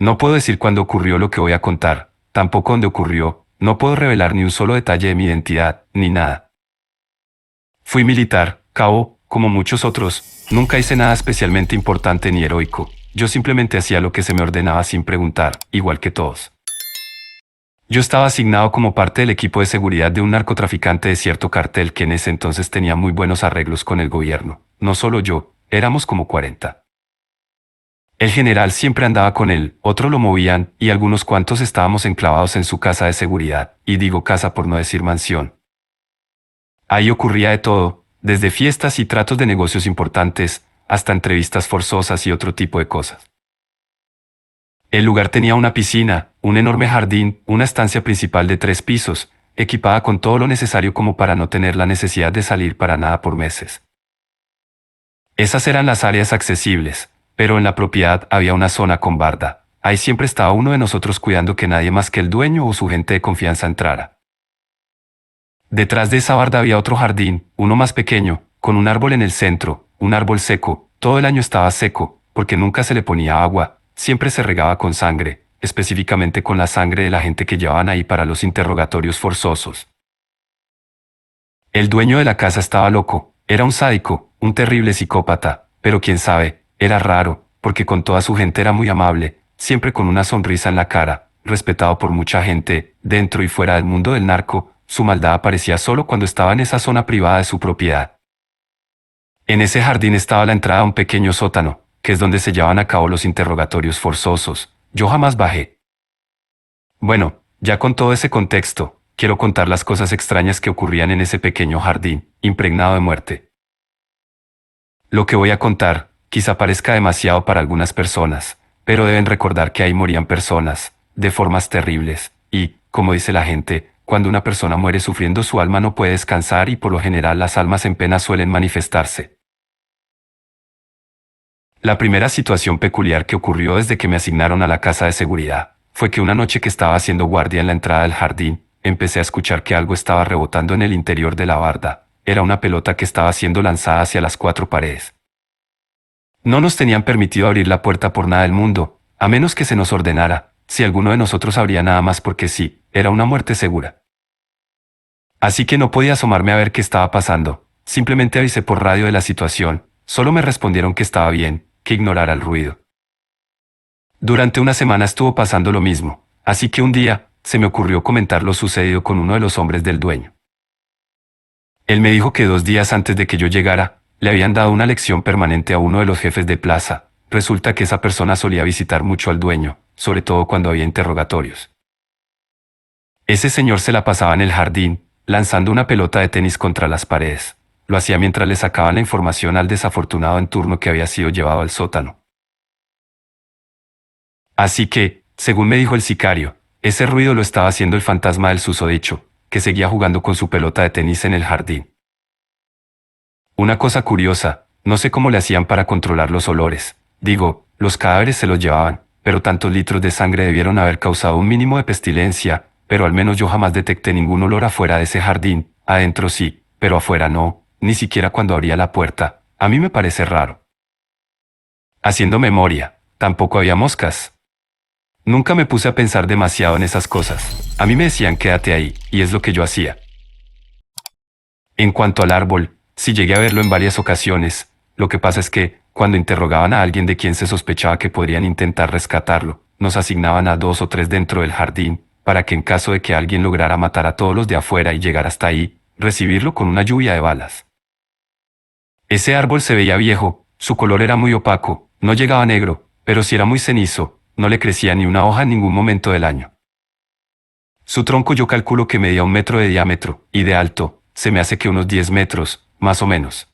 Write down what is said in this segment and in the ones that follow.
No puedo decir cuándo ocurrió lo que voy a contar, tampoco dónde ocurrió, no puedo revelar ni un solo detalle de mi identidad, ni nada. Fui militar, cabo, como muchos otros, nunca hice nada especialmente importante ni heroico, yo simplemente hacía lo que se me ordenaba sin preguntar, igual que todos. Yo estaba asignado como parte del equipo de seguridad de un narcotraficante de cierto cartel que en ese entonces tenía muy buenos arreglos con el gobierno. No solo yo, éramos como 40. El general siempre andaba con él, otros lo movían, y algunos cuantos estábamos enclavados en su casa de seguridad, y digo casa por no decir mansión. Ahí ocurría de todo, desde fiestas y tratos de negocios importantes, hasta entrevistas forzosas y otro tipo de cosas. El lugar tenía una piscina, un enorme jardín, una estancia principal de 3 pisos, equipada con todo lo necesario como para no tener la necesidad de salir para nada por meses. Esas eran las áreas accesibles, pero en la propiedad había una zona con barda. Ahí siempre estaba uno de nosotros cuidando que nadie más que el dueño o su gente de confianza entrara. Detrás de esa barda había otro jardín, uno más pequeño, con un árbol en el centro, un árbol seco, todo el año estaba seco, porque nunca se le ponía agua, siempre se regaba con sangre, específicamente con la sangre de la gente que llevaban ahí para los interrogatorios forzosos. El dueño de la casa estaba loco, era un sádico, un terrible psicópata, pero quién sabe, era raro, porque con toda su gente era muy amable, siempre con una sonrisa en la cara, respetado por mucha gente, dentro y fuera del mundo del narco. Su maldad aparecía solo cuando estaba en esa zona privada de su propiedad. En ese jardín estaba la entrada a un pequeño sótano, que es donde se llevaban a cabo los interrogatorios forzosos. Yo jamás bajé. Bueno, ya con todo ese contexto, quiero contar las cosas extrañas que ocurrían en ese pequeño jardín, impregnado de muerte. Lo que voy a contar, quizá parezca demasiado para algunas personas, pero deben recordar que ahí morían personas, de formas terribles, y, como dice la gente, cuando una persona muere sufriendo su alma no puede descansar y por lo general las almas en pena suelen manifestarse. La primera situación peculiar que ocurrió desde que me asignaron a la casa de seguridad, fue que una noche que estaba haciendo guardia en la entrada del jardín, empecé a escuchar que algo estaba rebotando en el interior de la barda, era una pelota que estaba siendo lanzada hacia las 4 paredes. No nos tenían permitido abrir la puerta por nada del mundo, a menos que se nos ordenara, si alguno de nosotros abría nada más porque sí, era una muerte segura. Así que no podía asomarme a ver qué estaba pasando, simplemente avisé por radio de la situación, solo me respondieron que estaba bien, que ignorara el ruido. Durante una semana estuvo pasando lo mismo, así que un día, se me ocurrió comentar lo sucedido con uno de los hombres del dueño. Él me dijo que 2 días antes de que yo llegara, le habían dado una lección permanente a uno de los jefes de plaza. Resulta que esa persona solía visitar mucho al dueño, sobre todo cuando había interrogatorios. Ese señor se la pasaba en el jardín, lanzando una pelota de tenis contra las paredes. Lo hacía mientras le sacaban la información al desafortunado en turno que había sido llevado al sótano. Así que, según me dijo el sicario, ese ruido lo estaba haciendo el fantasma del susodicho, que seguía jugando con su pelota de tenis en el jardín. Una cosa curiosa, no sé cómo le hacían para controlar los olores. Digo, los cadáveres se los llevaban, pero tantos litros de sangre debieron haber causado un mínimo de pestilencia, pero al menos yo jamás detecté ningún olor afuera de ese jardín. Adentro sí, pero afuera no, ni siquiera cuando abría la puerta. A mí me parece raro. Haciendo memoria, tampoco había moscas. Nunca me puse a pensar demasiado en esas cosas. A mí me decían quédate ahí, y es lo que yo hacía. En cuanto al árbol, sí llegué a verlo en varias ocasiones. Lo que pasa es que, cuando interrogaban a alguien de quien se sospechaba que podrían intentar rescatarlo, nos asignaban a 2 o 3 dentro del jardín, para que en caso de que alguien lograra matar a todos los de afuera y llegar hasta ahí, recibirlo con una lluvia de balas. Ese árbol se veía viejo, su color era muy opaco, no llegaba a negro, pero sí era muy cenizo, no le crecía ni una hoja en ningún momento del año. Su tronco yo calculo que medía 1 metro de diámetro, y de alto, se me hace que unos 10 metros, más o menos.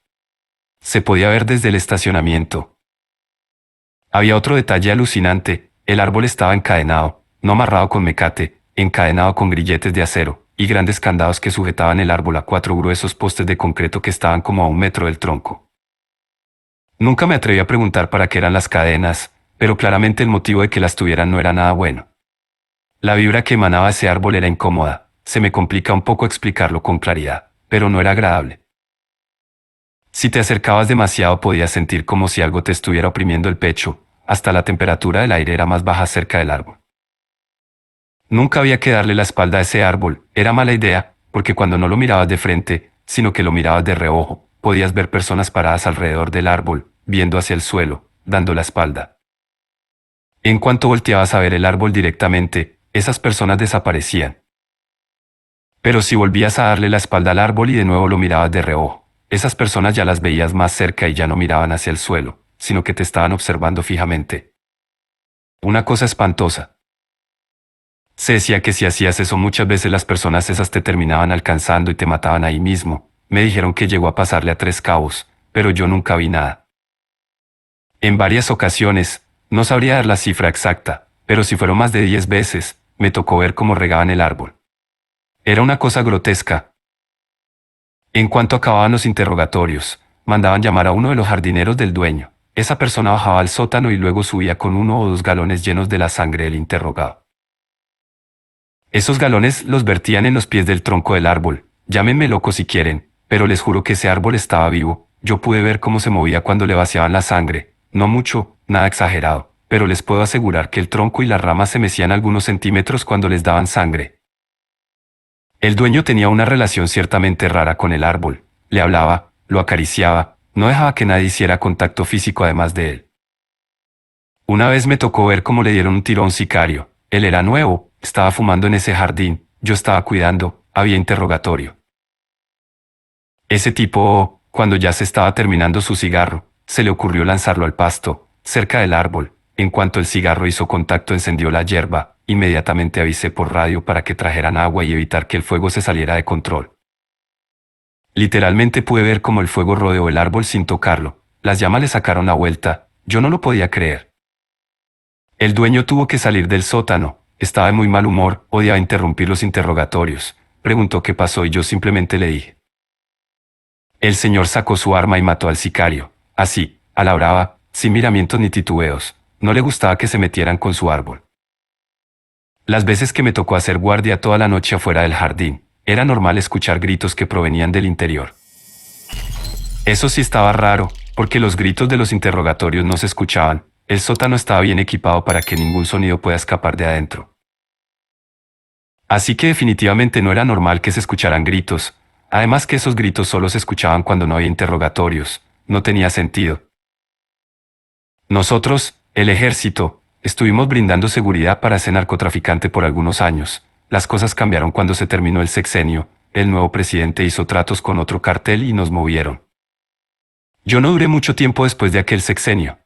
Se podía ver desde el estacionamiento. Había otro detalle alucinante, el árbol estaba encadenado, no amarrado con mecate, encadenado con grilletes de acero, y grandes candados que sujetaban el árbol a 4 gruesos postes de concreto que estaban como a 1 metro del tronco. Nunca me atreví a preguntar para qué eran las cadenas, pero claramente el motivo de que las tuvieran no era nada bueno. La vibra que emanaba ese árbol era incómoda, se me complica un poco explicarlo con claridad, pero no era agradable. Si te acercabas demasiado podías sentir como si algo te estuviera oprimiendo el pecho, hasta la temperatura del aire era más baja cerca del árbol. Nunca había que darle la espalda a ese árbol, era mala idea, porque cuando no lo mirabas de frente, sino que lo mirabas de reojo, podías ver personas paradas alrededor del árbol, viendo hacia el suelo, dando la espalda. En cuanto volteabas a ver el árbol directamente, esas personas desaparecían. Pero si volvías a darle la espalda al árbol y de nuevo lo mirabas de reojo, esas personas ya las veías más cerca y ya no miraban hacia el suelo, sino que te estaban observando fijamente. Una cosa espantosa. Se decía que si hacías eso muchas veces las personas esas te terminaban alcanzando y te mataban ahí mismo. Me dijeron que llegó a pasarle a 3 cabos, pero yo nunca vi nada. En varias ocasiones, no sabría dar la cifra exacta, pero si fueron más de 10 veces, me tocó ver cómo regaban el árbol. Era una cosa grotesca. En cuanto acababan los interrogatorios, mandaban llamar a uno de los jardineros del dueño. Esa persona bajaba al sótano y luego subía con 1 o 2 galones llenos de la sangre del interrogado. Esos galones los vertían en los pies del tronco del árbol. Llámenme loco si quieren, pero les juro que ese árbol estaba vivo. Yo pude ver cómo se movía cuando le vaciaban la sangre. No mucho, nada exagerado, pero les puedo asegurar que el tronco y las ramas se mecían algunos centímetros cuando les daban sangre. El dueño tenía una relación ciertamente rara con el árbol. Le hablaba, lo acariciaba, no dejaba que nadie hiciera contacto físico además de él. Una vez me tocó ver cómo le dieron un tiro a un sicario. Él era nuevo, estaba fumando en ese jardín, yo estaba cuidando, había interrogatorio. Ese tipo, cuando ya se estaba terminando su cigarro, se le ocurrió lanzarlo al pasto, cerca del árbol. En cuanto el cigarro hizo contacto encendió la hierba, inmediatamente avisé por radio para que trajeran agua y evitar que el fuego se saliera de control. Literalmente pude ver cómo el fuego rodeó el árbol sin tocarlo, las llamas le sacaron la vuelta, yo no lo podía creer. El dueño tuvo que salir del sótano, estaba de muy mal humor, odiaba interrumpir los interrogatorios, preguntó qué pasó y yo simplemente le dije. El señor sacó su arma y mató al sicario, así, a la brava, sin miramientos ni titubeos, no le gustaba que se metieran con su árbol. Las veces que me tocó hacer guardia toda la noche afuera del jardín, era normal escuchar gritos que provenían del interior. Eso sí estaba raro, porque los gritos de los interrogatorios no se escuchaban, el sótano estaba bien equipado para que ningún sonido pueda escapar de adentro. Así que definitivamente no era normal que se escucharan gritos, además que esos gritos solo se escuchaban cuando no había interrogatorios, no tenía sentido. Nosotros, el ejército, estuvimos brindando seguridad para ese narcotraficante por algunos años. Las cosas cambiaron cuando se terminó el sexenio, el nuevo presidente hizo tratos con otro cartel y nos movieron. Yo no duré mucho tiempo después de aquel sexenio.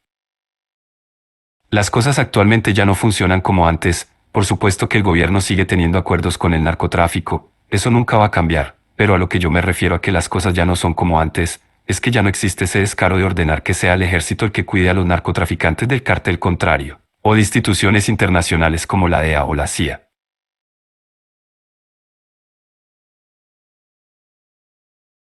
Las cosas actualmente ya no funcionan como antes, por supuesto que el gobierno sigue teniendo acuerdos con el narcotráfico, eso nunca va a cambiar, pero a lo que yo me refiero a que las cosas ya no son como antes, es que ya no existe ese descaro de ordenar que sea el ejército el que cuide a los narcotraficantes del cartel contrario, o de instituciones internacionales como la DEA o la CIA.